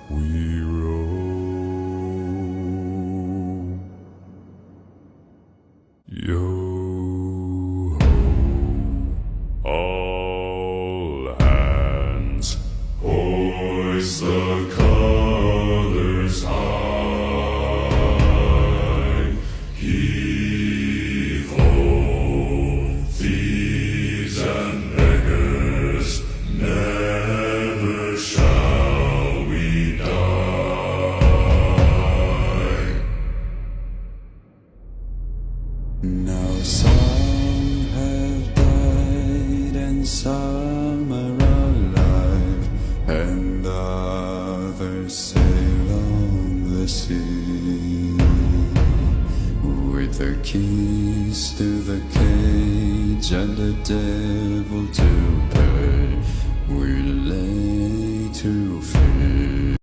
we roam. Yo ho, all hands, hoist the colors high. Heave ho, thieves and beggars, never shall we die. Now some have died and some are alive, and others sail on the sea. With the keys to the cage and the devil to pay, we lay to fear.